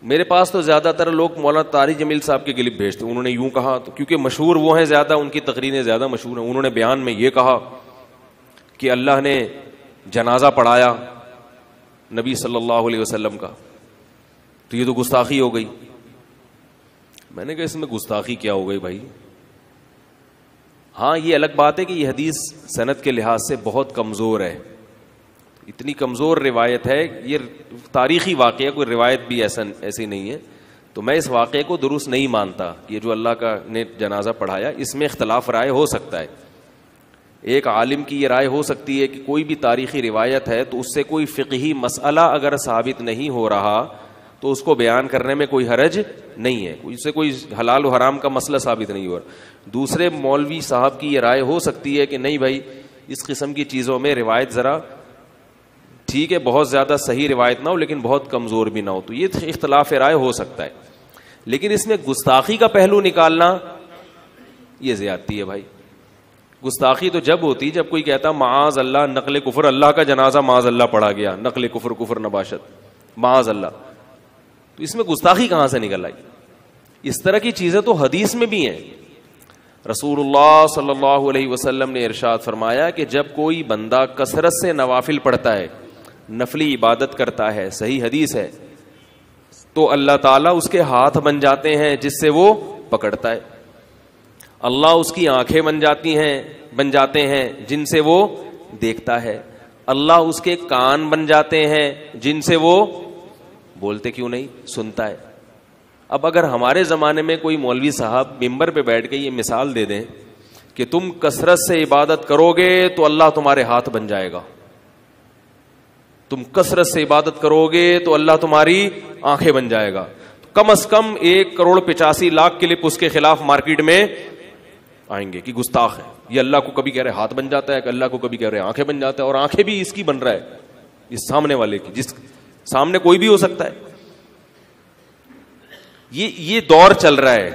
میرے پاس تو زیادہ تر لوگ مولانا طارق جمیل صاحب کے کلپ بھیجتے ہیں, انہوں نے یوں کہا, تو کیونکہ مشہور وہ ہیں زیادہ, ان کی تقریریں زیادہ مشہور ہیں. انہوں نے بیان میں یہ کہا کہ اللہ نے جنازہ پڑھایا نبی صلی اللہ علیہ وسلم کا, تو یہ تو گستاخی ہو گئی. میں نے کہا اس میں گستاخی کیا ہو گئی بھائی؟ ہاں یہ الگ بات ہے کہ یہ حدیث سند کے لحاظ سے بہت کمزور ہے, اتنی کمزور روایت ہے, یہ تاریخی واقعہ, کوئی روایت بھی ایسی نہیں ہے. تو میں اس واقعے کو درست نہیں مانتا. یہ جو اللہ کا نے جنازہ پڑھایا, اس میں اختلاف رائے ہو سکتا ہے. ایک عالم کی یہ رائے ہو سکتی ہے کہ کوئی بھی تاریخی روایت ہے تو اس سے کوئی فقہی مسئلہ اگر ثابت نہیں ہو رہا تو اس کو بیان کرنے میں کوئی حرج نہیں ہے, اس سے کوئی حلال و حرام کا مسئلہ ثابت نہیں ہو رہا. دوسرے مولوی صاحب کی یہ رائے ہو سکتی ہے کہ نہیں بھائی اس قسم کی چیزوں میں روایت ذرا ٹھیک ہے, بہت زیادہ صحیح روایت نہ ہو لیکن بہت کمزور بھی نہ ہو, تو یہ اختلاف رائے ہو سکتا ہے. لیکن اس میں گستاخی کا پہلو نکالنا یہ زیادتی ہے بھائی. گستاخی تو جب ہوتی جب کوئی کہتا معاذ اللہ نقل کفر, اللہ کا جنازہ معاذ اللہ پڑھا گیا, نقل کفر, کفر نباشت, معاذ اللہ. تو اس میں گستاخی کہاں سے نکل آئی؟ اس طرح کی چیزیں تو حدیث میں بھی ہیں. رسول اللہ صلی اللہ علیہ وسلم نے ارشاد فرمایا کہ جب کوئی بندہ کثرت سے نوافل پڑھتا ہے, نفلی عبادت کرتا ہے, صحیح حدیث ہے, تو اللہ تعالیٰ اس کے ہاتھ بن جاتے ہیں جس سے وہ پکڑتا ہے. اللہ اس کی آنکھیں بن جاتے ہیں جن سے وہ دیکھتا ہے. اللہ اس کے کان بن جاتے ہیں جن سے وہ بولتے کیوں نہیں سنتا ہے. اب اگر ہمارے زمانے میں کوئی مولوی صاحب ممبر پہ بیٹھ کے یہ مثال دے دیں کہ تم کثرت سے عبادت کرو گے تو اللہ تمہارے ہاتھ بن جائے گا, تم کثرت سے عبادت کرو گے تو اللہ تمہاری آنکھیں بن جائے گا, تو کم از کم 1,85,00,000 کلپ اس کے خلاف مارکیٹ میں آئیں گے کہ گستاخ ہے, یہ اللہ کو کبھی کہہ رہے ہاتھ بن جاتا ہے, کہ اللہ کو کبھی کہہ رہے آنکھیں بن جاتا ہے, اور آنکھیں بھی اس کی بن رہا ہے, اس سامنے والے کی, جس سامنے کوئی بھی ہو سکتا ہے. یہ دور چل رہا ہے,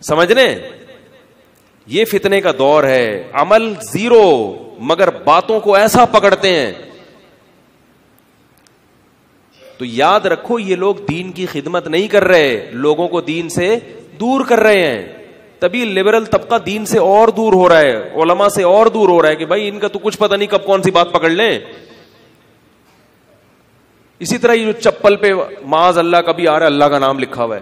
سمجھنے, یہ فتنے کا دور ہے. عمل زیرو مگر باتوں کو ایسا پکڑتے ہیں. تو یاد رکھو یہ لوگ دین کی خدمت نہیں کر رہے, لوگوں کو دین سے دور کر رہے ہیں. تبھی لبرل طبقہ دین سے اور دور ہو رہا ہے, علماء سے اور دور ہو رہا ہے کہ بھائی ان کا تو کچھ پتہ نہیں کب کون سی بات پکڑ لیں. اسی طرح یہ جو چپل پہ معاذ اللہ کبھی آ رہا ہے اللہ کا نام لکھا ہوا ہے,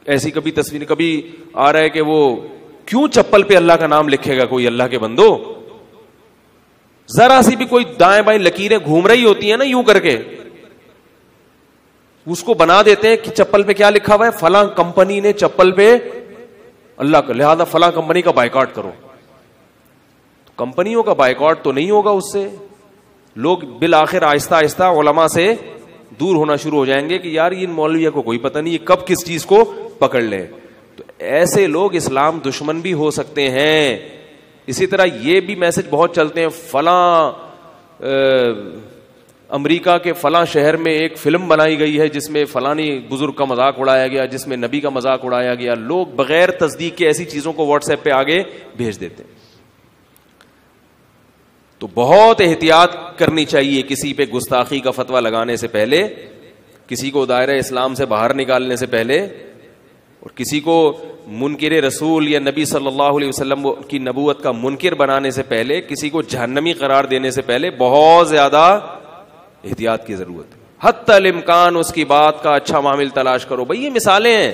ایسی کبھی تصویر کبھی آ رہا ہے کہ وہ کیوں چپل پہ اللہ کا نام لکھے گا کوئی اللہ کے بندو؟ ذرا سی بھی کوئی دائیں بائیں لکیریں گھوم رہی ہوتی ہیں نا یوں کر کے, اس کو بنا دیتے ہیں کہ چپل پہ کیا لکھا ہوا ہے, فلاں کمپنی نے چپل پہ اللہ کا, لہذا فلاں کمپنی کا بائیکاٹ کرو. کمپنیوں کا بائیکاٹ تو نہیں ہوگا, اس سے لوگ بالآخر آہستہ آہستہ علماء سے دور ہونا شروع ہو جائیں گے کہ یار ان مولویوں کو کوئی پتہ نہیں یہ کب کس چیز کو پکڑ لیں. تو ایسے لوگ اسلام دشمن بھی ہو سکتے ہیں. اسی طرح یہ بھی میسج بہت چلتے ہیں, فلاں امریکہ کے فلاں شہر میں ایک فلم بنائی گئی ہے جس میں فلانی بزرگ کا مذاق اڑایا گیا, جس میں نبی کا مذاق اڑایا گیا. لوگ بغیر تصدیق کے ایسی چیزوں کو واٹس ایپ پہ آگے بھیج دیتے ہیں. تو بہت احتیاط کرنی چاہیے کسی پہ گستاخی کا فتویٰ لگانے سے پہلے, کسی کو دائرہ اسلام سے باہر نکالنے سے پہلے, اور کسی کو منکر رسول یا نبی صلی اللہ علیہ وسلم کی نبوت کا منکر بنانے سے پہلے, کسی کو جہنمی قرار دینے سے پہلے بہت زیادہ احتیاط کی ضرورت ہے. حتی الامکان اس کی بات کا اچھا معامل تلاش کرو. بھئی یہ مثالیں ہیں.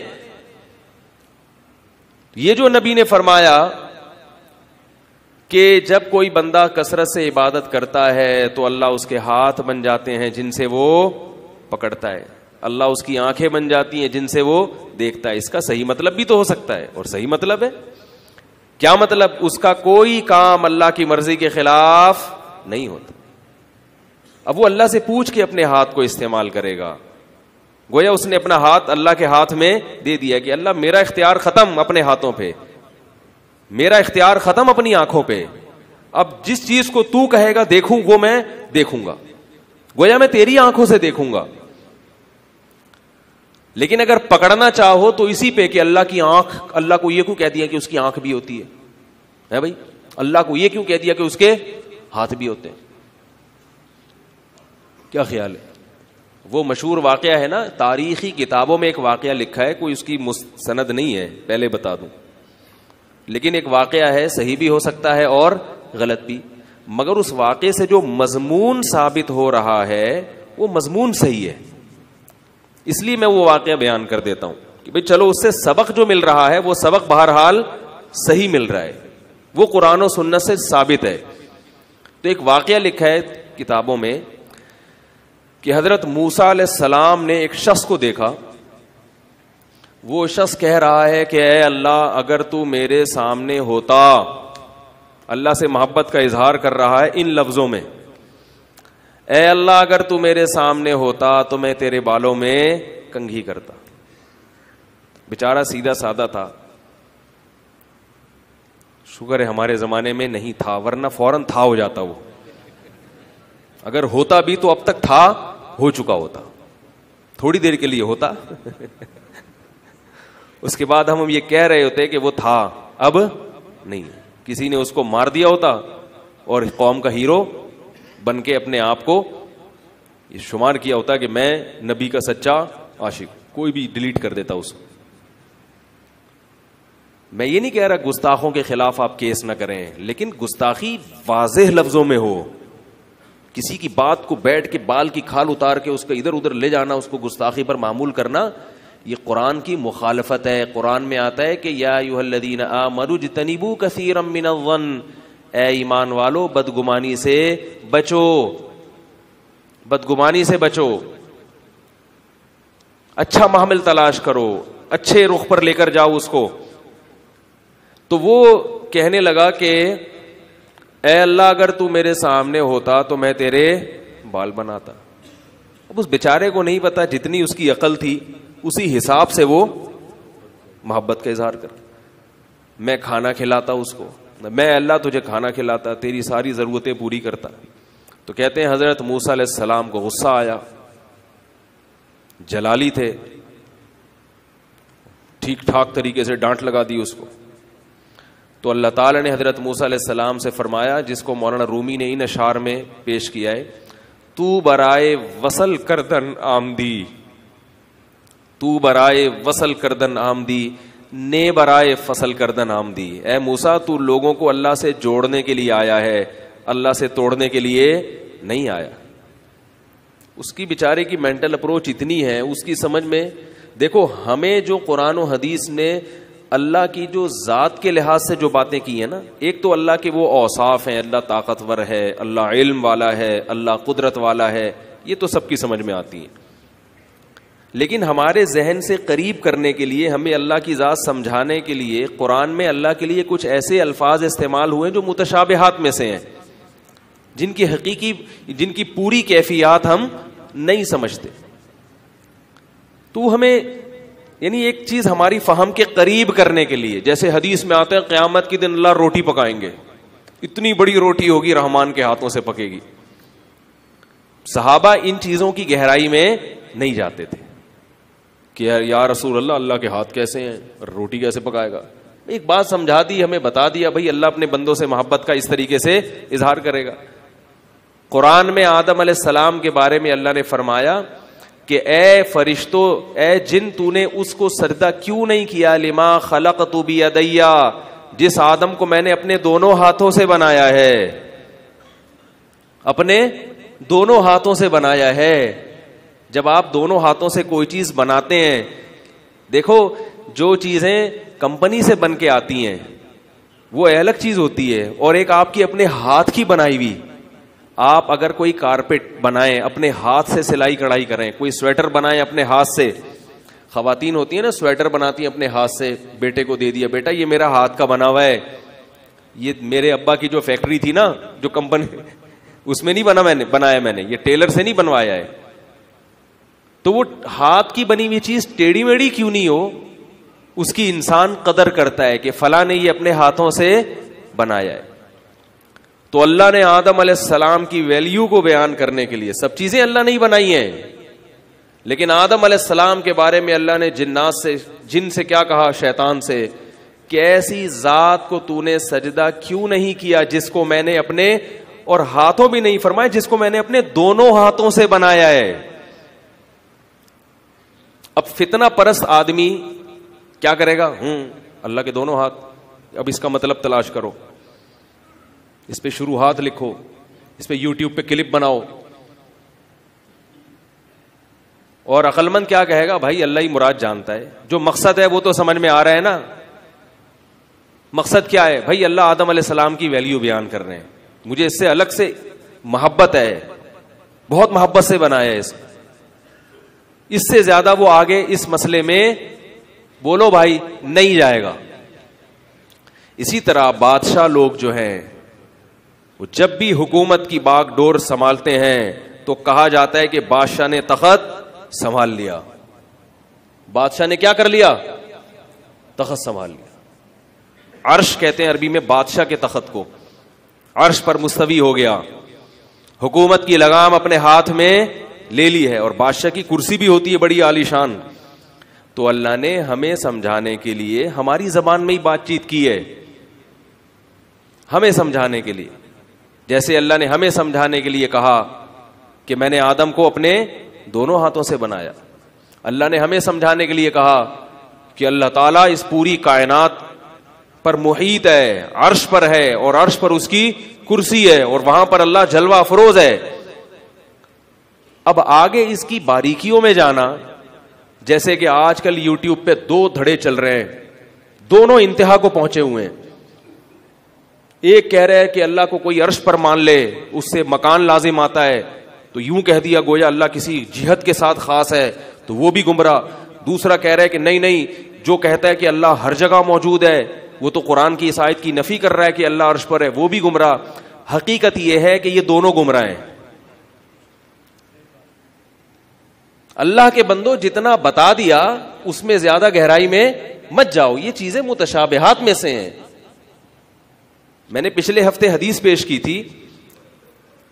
یہ جو نبی نے فرمایا کہ جب کوئی بندہ کثرت سے عبادت کرتا ہے تو اللہ اس کے ہاتھ بن جاتے ہیں جن سے وہ پکڑتا ہے, اللہ اس کی آنکھیں بن جاتی ہیں جن سے وہ دیکھتا ہے. اس کا صحیح مطلب بھی تو ہو سکتا ہے, اور صحیح مطلب ہے کیا مطلب؟ اس کا کوئی کام اللہ کی مرضی کے خلاف نہیں ہوتا. اب وہ اللہ سے پوچھ کے اپنے ہاتھ کو استعمال کرے گا, گویا اس نے اپنا ہاتھ اللہ کے ہاتھ میں دے دیا کہ اللہ میرا اختیار ختم اپنے ہاتھوں پہ, میرا اختیار ختم اپنی آنکھوں پہ, اب جس چیز کو تو کہے گا دیکھوں وہ میں دیکھوں گا, گویا میں تیری آنکھوں سے دیکھوں گا. لیکن اگر پکڑنا چاہو تو اسی پہ کہ اللہ کی آنکھ, اللہ کو یہ کیوں کہہ دیا کہ اس کی آنکھ بھی ہوتی ہے بھائی, اللہ کو یہ کیوں کہہ دیا کہ اس کے ہاتھ بھی ہوتے ہیں. کیا خیال ہے؟ وہ مشہور واقعہ ہے نا, تاریخی کتابوں میں ایک واقعہ لکھا ہے, کوئی اس کی مستند نہیں ہے, پہلے بتا دوں, لیکن ایک واقعہ ہے, صحیح بھی ہو سکتا ہے اور غلط بھی, مگر اس واقعے سے جو مضمون ثابت ہو رہا ہے وہ مضمون صحیح ہے. اس لیے میں وہ واقعہ بیان کر دیتا ہوں کہ بھئی چلو اس سے سبق جو مل رہا ہے وہ سبق بہرحال صحیح مل رہا ہے, وہ قرآن و سنت سے ثابت ہے. تو ایک واقعہ لکھا ہے کتابوں میں کہ حضرت موسیٰ علیہ السلام نے ایک شخص کو دیکھا, وہ شخص کہہ رہا ہے کہ اے اللہ اگر تو میرے سامنے ہوتا, اللہ سے محبت کا اظہار کر رہا ہے ان لفظوں میں, اے اللہ اگر تو میرے سامنے ہوتا تو میں تیرے بالوں میں کنگھی کرتا. بیچارہ سیدھا سادہ تھا, شکر ہے ہمارے زمانے میں نہیں تھا, ورنہ فوراً تھا ہو جاتا, وہ اگر ہوتا بھی تو اب تک تھا ہو چکا ہوتا, تھوڑی دیر کے لیے ہوتا اس کے بعد ہم یہ کہہ رہے ہوتے کہ وہ تھا, اب نہیں. کسی نے اس کو مار دیا ہوتا اور قوم کا ہیرو بن کے اپنے آپ کو یہ شمار کیا ہوتا کہ میں نبی کا سچا عاشق, کوئی بھی ڈیلیٹ کر دیتا اس کو. میں یہ نہیں کہہ رہا گستاخوں کے خلاف آپ کیس نہ کریں, لیکن گستاخی واضح لفظوں میں ہو, کسی کی بات کو بیٹھ کے بال کی کھال اتار کے اس کو ادھر ادھر لے جانا, اس کو گستاخی پر معمول کرنا, یہ قرآن کی مخالفت ہے. قرآن میں آتا ہے کہ یا ایھا الذین آمنوا اجتنبوا کثیرا من الظن, اے ایمان والو بدگمانی سے بچو, بدگمانی سے بچو, اچھا محمل تلاش کرو, اچھے رخ پر لے کر جاؤ اس کو. تو وہ کہنے لگا کہ اے اللہ اگر تو میرے سامنے ہوتا تو میں تیرے بال بناتا. اب اس بیچارے کو نہیں پتا, جتنی اس کی عقل تھی اسی حساب سے وہ محبت کا اظہار کر, میں کھانا کھلاتا اس کو, میں اللہ تجھے کھانا کھلاتا, تیری ساری ضرورتیں پوری کرتا. تو کہتے ہیں حضرت موسیٰ علیہ السلام کو غصہ آیا, جلالی تھے, ٹھیک ٹھاک طریقے سے ڈانٹ لگا دی اس کو. تو اللہ تعالی نے حضرت موسیٰ علیہ السلام سے فرمایا, جس کو مولانا رومی نے ان اشعار میں پیش کیا ہے, تو برائے وصل کردن آمدی, تو برائے وصل کردن آمدی, نے برائے فصل کردن آمدی. اے موسیٰ تو لوگوں کو اللہ سے جوڑنے کے لیے آیا ہے, اللہ سے توڑنے کے لیے نہیں آیا. اس کی بیچارے کی مینٹل اپروچ اتنی ہے, اس کی سمجھ میں دیکھو, ہمیں جو قرآن و حدیث نے اللہ کی جو ذات کے لحاظ سے جو باتیں کی ہیں نا, ایک تو اللہ کے وہ اوصاف ہیں, اللہ طاقتور ہے, اللہ علم والا ہے, اللہ قدرت والا ہے, یہ تو سب کی سمجھ میں آتی ہیں. لیکن ہمارے ذہن سے قریب کرنے کے لیے, ہمیں اللہ کی ذات سمجھانے کے لیے قرآن میں اللہ کے لیے کچھ ایسے الفاظ استعمال ہوئے جو متشابہات میں سے ہیں, جن کی پوری کیفیات ہم نہیں سمجھتے. تو ہمیں یعنی ایک چیز ہماری فہم کے قریب کرنے کے لیے, جیسے حدیث میں آتا ہے قیامت کے دن اللہ روٹی پکائیں گے, اتنی بڑی روٹی ہوگی رحمان کے ہاتھوں سے پکے گی. صحابہ ان چیزوں کی گہرائی میں نہیں جاتے تھے کہ یا رسول اللہ, اللہ کے ہاتھ کیسے ہیں, روٹی کیسے پکائے گا. ایک بات سمجھا دی, ہمیں بتا دیا بھائی اللہ اپنے بندوں سے محبت کا اس طریقے سے اظہار کرے گا. قرآن میں آدم علیہ السلام کے بارے میں اللہ نے فرمایا کہ اے فرشتوں, اے جن, تو نے اس کو سجدہ کیوں نہیں کیا, لما خلقت بیدیا, جس آدم کو میں نے اپنے دونوں ہاتھوں سے بنایا ہے, اپنے دونوں ہاتھوں سے بنایا ہے. جب آپ دونوں ہاتھوں سے کوئی چیز بناتے ہیں, دیکھو جو چیزیں کمپنی سے بن کے آتی ہیں وہ الگ چیز ہوتی ہے, اور ایک آپ کی اپنے ہاتھ کی بنائی ہوئی. آپ اگر کوئی کارپیٹ بنائیں, اپنے ہاتھ سے سلائی کڑھائی کریں, کوئی سویٹر بنائیں اپنے ہاتھ سے, خواتین ہوتی ہیں نا سویٹر بناتی ہیں اپنے ہاتھ سے, بیٹے کو دے دیا, بیٹا یہ میرا ہاتھ کا بنا ہوا ہے, یہ میرے ابا کی جو فیکٹری تھی نا, جو کمپنی, اس میں نہیں بنایا میں نے, یہ ٹیلر سے نہیں بنوایا ہے. تو وہ ہاتھ کی بنی ہوئی چیز ٹیڑھی میڑھی کیوں نہیں ہو, اس کی انسان قدر کرتا ہے کہ فلاں نے یہ اپنے ہاتھوں سے بنایا ہے. تو اللہ نے آدم علیہ السلام کی ویلیو کو بیان کرنے کے لیے, سب چیزیں اللہ نہیں بنائی ہیں, لیکن آدم علیہ السلام کے بارے میں اللہ نے جن سے کیا کہا, شیطان سے, کہ ایسی ذات کو تو نے سجدہ کیوں نہیں کیا جس کو میں نے اپنے, اور ہاتھوں بھی نہیں فرمایا, جس کو میں نے اپنے دونوں ہاتھوں سے بنایا ہے. اب فتنہ پرست آدمی کیا کرے گا؟ اللہ کے دونوں ہاتھ، اب اس کا مطلب تلاش کرو، اس پہ شروحات لکھو، اس پہ یوٹیوب پہ کلپ بناؤ. اور عقل مند کیا کہے گا؟ بھائی اللہ ہی مراد جانتا ہے، جو مقصد ہے وہ تو سمجھ میں آ رہا ہے نا. مقصد کیا ہے؟ بھائی اللہ آدم علیہ السلام کی ویلیو بیان کر رہے ہیں، مجھے اس سے الگ سے محبت ہے، بہت محبت سے بنایا ہے اس سے زیادہ وہ آگے اس مسئلے میں بولو بھائی نہیں جائے گا. اسی طرح بادشاہ لوگ جو ہیں وہ جب بھی حکومت کی باغ ڈور سنبھالتے ہیں تو کہا جاتا ہے کہ بادشاہ نے تخت سنبھال لیا. بادشاہ نے کیا کر لیا؟ تخت سنبھال لیا. عرش کہتے ہیں عربی میں بادشاہ کے تخت کو، عرش پر مستوی ہو گیا، حکومت کی لگام اپنے ہاتھ میں لے لی ہے. اور بادشاہ کی کرسی بھی ہوتی ہے بڑی عالی شان. تو اللہ نے ہمیں سمجھانے کے لیے ہماری زبان میں ہی بات چیت کی ہے، ہمیں سمجھانے کے لیے. جیسے اللہ نے ہمیں سمجھانے کے لیے کہا کہ میں نے آدم کو اپنے دونوں ہاتھوں سے بنایا. اللہ نے ہمیں سمجھانے کے لیے کہا کہ اللہ تعالیٰ اس پوری کائنات پر محیط ہے، عرش پر ہے، اور عرش پر اس کی کرسی ہے، اور وہاں پر اللہ جلوہ افروز ہے. اب آگے اس کی باریکیوں میں جانا، جیسے کہ آج کل یوٹیوب پہ 2 دھڑے چل رہے ہیں، دونوں انتہا کو پہنچے ہوئے ہیں. ایک کہہ رہا ہے کہ اللہ کو کوئی عرش پر مان لے اس سے مکان لازم آتا ہے، تو یوں کہہ دیا گویا اللہ کسی جہت کے ساتھ خاص ہے، تو وہ بھی گمراہ. دوسرا کہہ رہا ہے کہ نہیں، جو کہتا ہے کہ اللہ ہر جگہ موجود ہے وہ تو قرآن کی اس آیت کی نفی کر رہا ہے کہ اللہ عرش پر ہے، وہ بھی گمراہ. حقیقت یہ ہے کہ یہ دونوں گمراہ ہیں. اللہ کے بندو جتنا بتا دیا اس میں زیادہ گہرائی میں مت جاؤ، یہ چیزیں متشابہات میں سے ہیں. میں نے پچھلے ہفتے حدیث پیش کی تھی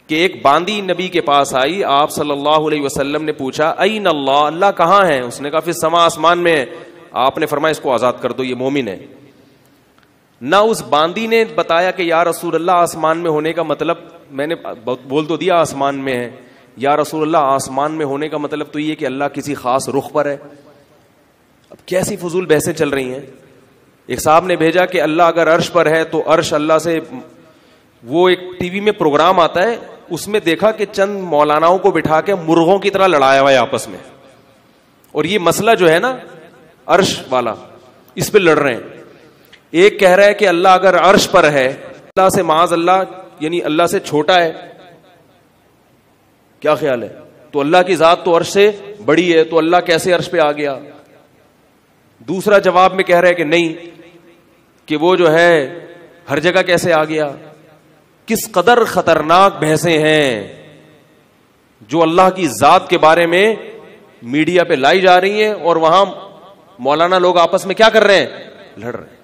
کہ ایک باندی نبی کے پاس آئی، آپ صلی اللہ علیہ وسلم نے پوچھا این اللہ، اللہ کہاں ہے؟ اس نے کہا فی السماء، آسمان میں ہے. آپ نے فرمایا اس کو آزاد کر دو، یہ مومن ہے. نہ اس باندی نے بتایا کہ یا رسول اللہ آسمان میں ہونے کا مطلب، میں نے بول تو دیا آسمان میں ہے، یا رسول اللہ آسمان میں ہونے کا مطلب تو یہ کہ اللہ کسی خاص رخ پر ہے. اب کیسی فضول بحثیں چل رہی ہیں. ایک صاحب نے بھیجا کہ اللہ اگر عرش پر ہے تو عرش اللہ سے، وہ ایک ٹی وی میں پروگرام آتا ہے اس میں دیکھا کہ چند مولاناؤں کو بٹھا کے مرغوں کی طرح لڑایا ہوا ہے آپس میں، اور یہ مسئلہ جو ہے نا عرش والا، اس پہ لڑ رہے ہیں. ایک کہہ رہا ہے کہ اللہ اگر عرش پر ہے، اللہ سے معاذ اللہ یعنی اللہ سے چھوٹا ہے، کیا خیال ہے؟ تو اللہ کی ذات تو عرش سے بڑی ہے، تو اللہ کیسے عرش پہ آ گیا؟ دوسرا جواب میں کہہ رہا ہے کہ نہیں، کہ وہ جو ہے ہر جگہ کیسے آ گیا. کس قدر خطرناک بحثیں ہیں جو اللہ کی ذات کے بارے میں میڈیا پہ لائی جا رہی ہیں، اور وہاں مولانا لوگ آپس میں کیا کر رہے ہیں؟ لڑ رہے ہیں.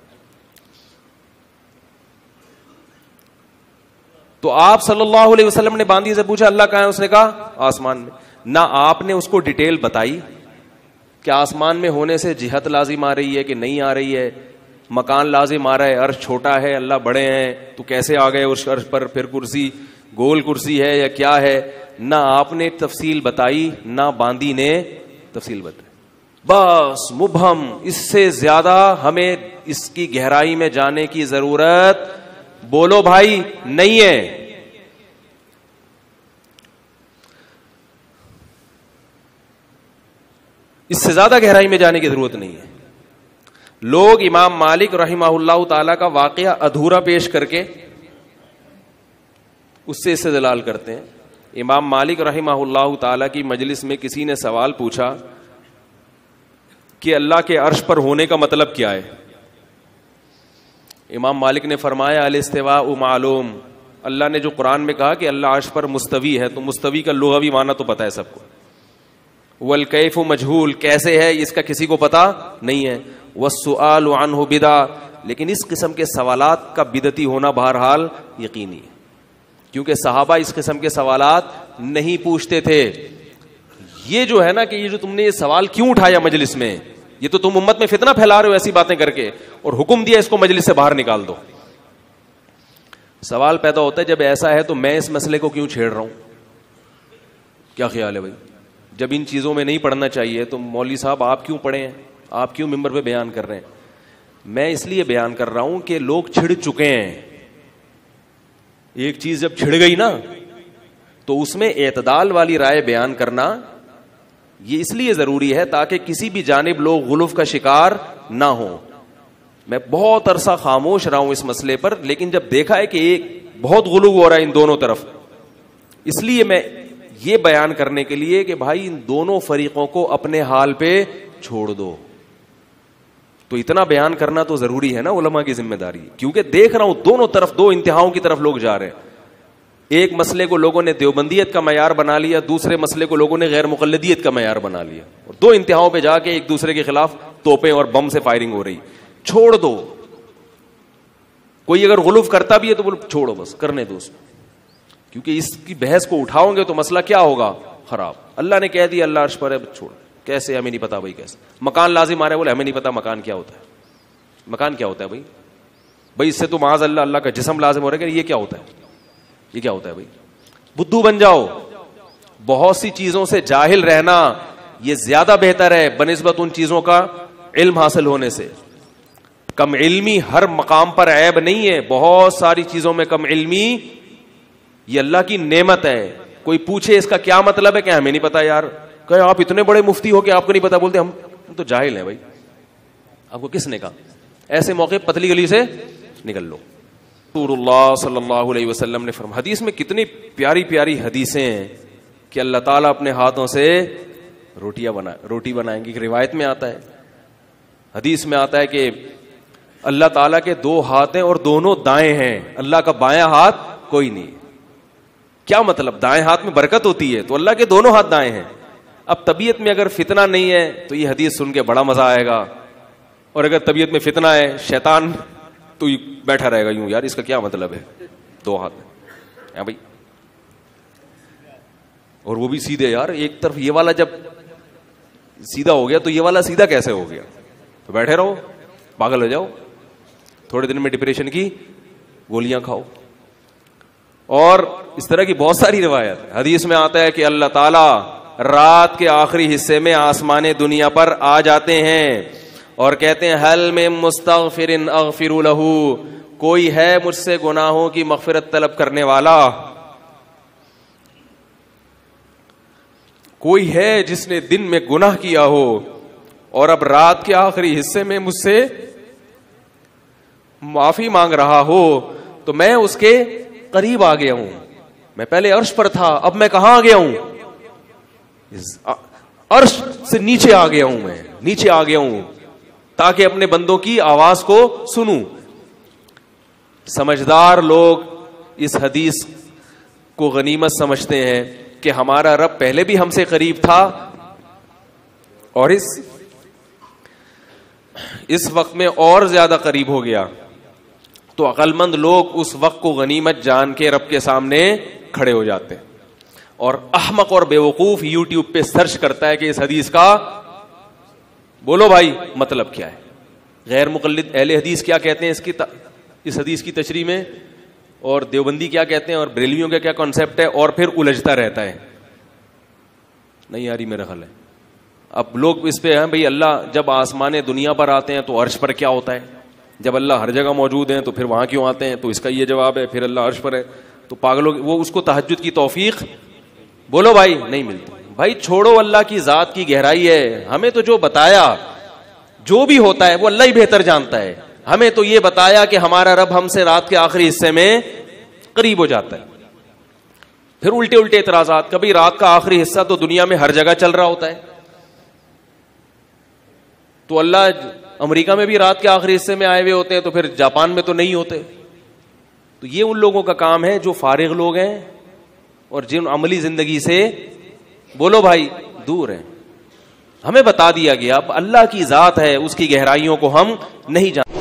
تو آپ صلی اللہ علیہ وسلم نے باندی سے پوچھا اللہ کہاں ہے؟ اس نے کہا آسمان میں. نہ آپ نے اس کو ڈیٹیل بتائی کہ آسمان میں ہونے سے جہت لازم آ رہی ہے کہ نہیں آ رہی ہے، مکان لازم آ رہا ہے، عرش چھوٹا ہے اللہ بڑے ہیں تو کیسے آ گئے اس عرش پر، پھر کرسی گول کرسی ہے یا کیا ہے. نہ آپ نے تفصیل بتائی، نہ باندی نے تفصیل بتائی. بس مبہم، اس سے زیادہ ہمیں اس کی گہرائی میں جانے کی ضرورت بولو بھائی نہیں ہے. اس سے زیادہ گہرائی میں جانے کی ضرورت نہیں ہے. لوگ امام مالک رحمہ اللہ تعالی کا واقعہ ادھورا پیش کر کے اس سے استدلال کرتے ہیں. امام مالک رحمہ اللہ تعالی کی مجلس میں کسی نے سوال پوچھا کہ اللہ کے عرش پر ہونے کا مطلب کیا ہے. امام مالک نے فرمایا الاستواء معلوم، اللہ نے جو قرآن میں کہا کہ اللہ عرش پر مستوی ہے تو مستوی کا لغوی معنی تو پتہ ہے سب کو. والکیف مجہول، کیسے ہے اس کا کسی کو پتا نہیں ہے. والسؤال عنہ بدعہ، لیکن اس قسم کے سوالات کا بدعتی ہونا بہرحال یقینی ہے، کیونکہ صحابہ اس قسم کے سوالات نہیں پوچھتے تھے. یہ جو ہے نا کہ یہ جو تم نے یہ سوال کیوں اٹھایا مجلس میں، یہ تو تم امت میں فتنہ پھیلا رہے ہو ایسی باتیں کر کے، اور حکم دیا اس کو مجلس سے باہر نکال دو. سوال پیدا ہوتا ہے جب ایسا ہے تو میں اس مسئلے کو کیوں چھیڑ رہا ہوں؟ کیا خیال ہے بھائی؟ جب ان چیزوں میں نہیں پڑھنا چاہیے تو مولوی صاحب آپ کیوں پڑھے ہیں, آپ کیوں ممبر پہ بیان کر رہے ہیں؟ میں اس لیے بیان کر رہا ہوں کہ لوگ چھڑ چکے ہیں. ایک چیز جب چھڑ گئی نا تو اس میں اعتدال والی رائے بیان کرنا یہ اس لیے ضروری ہے تاکہ کسی بھی جانب لوگ غلو کا شکار نہ ہوں. میں بہت عرصہ خاموش رہا ہوں اس مسئلے پر, لیکن جب دیکھا ہے کہ ایک بہت غلو ہو رہا ہے ان دونوں طرف, اس لیے میں یہ بیان کرنے کے لیے کہ بھائی ان دونوں فریقوں کو اپنے حال پہ چھوڑ دو. تو اتنا بیان کرنا تو ضروری ہے نا, علماء کی ذمہ داری, کیونکہ دیکھ رہا ہوں دونوں طرف دو انتہاؤں کی طرف لوگ جا رہے ہیں. ایک مسئلے کو لوگوں نے دیوبندیت کا معیار بنا لیا, دوسرے مسئلے کو لوگوں نے غیر مقلدیت کا معیار بنا لیا, اور دو انتہاؤں پہ جا کے ایک دوسرے کے خلاف توپیں اور بم سے فائرنگ ہو رہی. چھوڑ دو. کوئی اگر غلو کرتا بھی ہے تو بولو چھوڑو, بس کرنے دو اس کو, کیونکہ اس کی بحث کو اٹھاؤ گے تو مسئلہ کیا ہوگا, خراب. اللہ نے کہہ دیا اللہ عرش پر ہے, چھوڑ. کیسے, ہمیں نہیں پتا بھائی کیسے. مکان لازم آ رہا ہے, بولے ہمیں نہیں پتا مکان کیا ہوتا ہے. مکان کیا ہوتا ہے بھائی اس سے تو معاذ اللہ اللہ کا جسم لازم ہو رہا ہے کہ یہ کیا ہوتا ہے, یہ کیا ہوتا ہے بھائی. بدھو بن جاؤ. بہت سی چیزوں سے جاہل رہنا یہ زیادہ بہتر ہے بنسبت ان چیزوں کا علم حاصل ہونے سے. کم علمی ہر مقام پر عیب نہیں ہے, بہت ساری چیزوں میں کم علمی یہ اللہ کی نعمت ہے. کوئی پوچھے اس کا کیا مطلب ہے کہ ہمیں نہیں پتا یار, کہ آپ اتنے بڑے مفتی ہو کہ آپ کو نہیں پتا, بولتے ہم تو جاہل ہیں بھائی. آپ کو کس نے کہا؟ ایسے موقع پتلی گلی سے نکل لو. رسول اللہ صلی اللہ علیہ وسلم نے فرمایا, حدیث میں کتنی پیاری پیاری حدیثیں ہیں کہ اللہ تعالیٰ اپنے ہاتھوں سے روٹی بنائیں گی. روایت میں آتا ہے, حدیث میں آتا ہے کہ اللہ تعالیٰ کے دو ہاتھ ہیں اور دونوں دائیں ہیں, اللہ کا بایاں ہاتھ کوئی نہیں. کیا مطلب؟ دائیں ہاتھ میں برکت ہوتی ہے تو اللہ کے دونوں ہاتھ دائیں ہیں. اب طبیعت میں اگر فتنہ نہیں ہے تو یہ حدیث سن کے بڑا مزہ آئے گا, اور اگر طبیعت میں فتنہ ہے شیطان تو بیٹھا رہے گا یوں, یار اس کا کیا مطلب ہے دو ہاتھ ہے بھائی, اور وہ بھی سیدھے. یار ایک طرف یہ والا جب سیدھا ہو گیا تو یہ والا سیدھا کیسے ہو گیا؟ تو بیٹھے رہو, پاگل ہو جاؤ, تھوڑے دن میں ڈپریشن کی گولیاں کھاؤ. اور اس طرح کی بہت ساری روایت. حدیث میں آتا ہے کہ اللہ تعالیٰ رات کے آخری حصے میں آسمان دنیا پر آ جاتے ہیں اور کہتے ہیں حل میں مستغفر اغفر لہ, کوئی ہے مجھ سے گناہوں کی مغفرت طلب کرنے والا, کوئی ہے جس نے دن میں گناہ کیا ہو اور اب رات کے آخری حصے میں مجھ سے معافی مانگ رہا ہو, تو میں اس کے قریب آ گیا ہوں. میں پہلے عرش پر تھا, اب میں کہاں آ گیا ہوں؟ عرش سے نیچے آ گیا ہوں, میں نیچے آ گیا ہوں تاکہ اپنے بندوں کی آواز کو سنوں. سمجھدار لوگ اس حدیث کو غنیمت سمجھتے ہیں کہ ہمارا رب پہلے بھی ہم سے قریب تھا اور اس وقت میں اور زیادہ قریب ہو گیا. تو عقل مند لوگ اس وقت کو غنیمت جان کے رب کے سامنے کھڑے ہو جاتے ہیں, اور احمق اور بیوقوف یوٹیوب پہ سرچ کرتا ہے کہ اس حدیث کا بولو بھائی مطلب کیا ہے. غیر مقلد اہل حدیث کیا کہتے ہیں اس حدیث کی تشریح میں, اور دیوبندی کیا کہتے ہیں, اور بریلویوں کا کیا کانسیپٹ ہے, اور پھر الجھتا رہتا ہے. نہیں یاری میرا خیال ہے اب لوگ اس پہ ہیں بھائی اللہ جب آسمان دنیا پر آتے ہیں تو عرش پر کیا ہوتا ہے, جب اللہ ہر جگہ موجود ہیں تو پھر وہاں کیوں آتے ہیں؟ تو اس کا یہ جواب ہے پھر اللہ عرش پر ہے. تو پاگلوں وہ اس کو تہجد کی توفیق بولو بھائی نہیں ملتی. بھائی چھوڑو, اللہ کی ذات کی گہرائی ہے, ہمیں تو جو بتایا جو بھی ہوتا ہے وہ اللہ ہی بہتر جانتا ہے. ہمیں تو یہ بتایا کہ ہمارا رب ہم سے رات کے آخری حصے میں قریب ہو جاتا ہے. پھر الٹے الٹے اعتراضات, کبھی رات کا آخری حصہ تو دنیا میں ہر جگہ چل رہا ہوتا ہے, تو اللہ امریکہ میں بھی رات کے آخری حصے میں آئے ہوئے ہوتے ہیں, تو پھر جاپان میں تو نہیں ہوتے. تو یہ ان لوگوں کا کام ہے جو فارغ لوگ ہیں اور جن عملی زندگی سے بولو بھائی دور ہیں. ہمیں بتا دیا گیا اب اللہ کی ذات ہے, اس کی گہرائیوں کو ہم نہیں جانتے.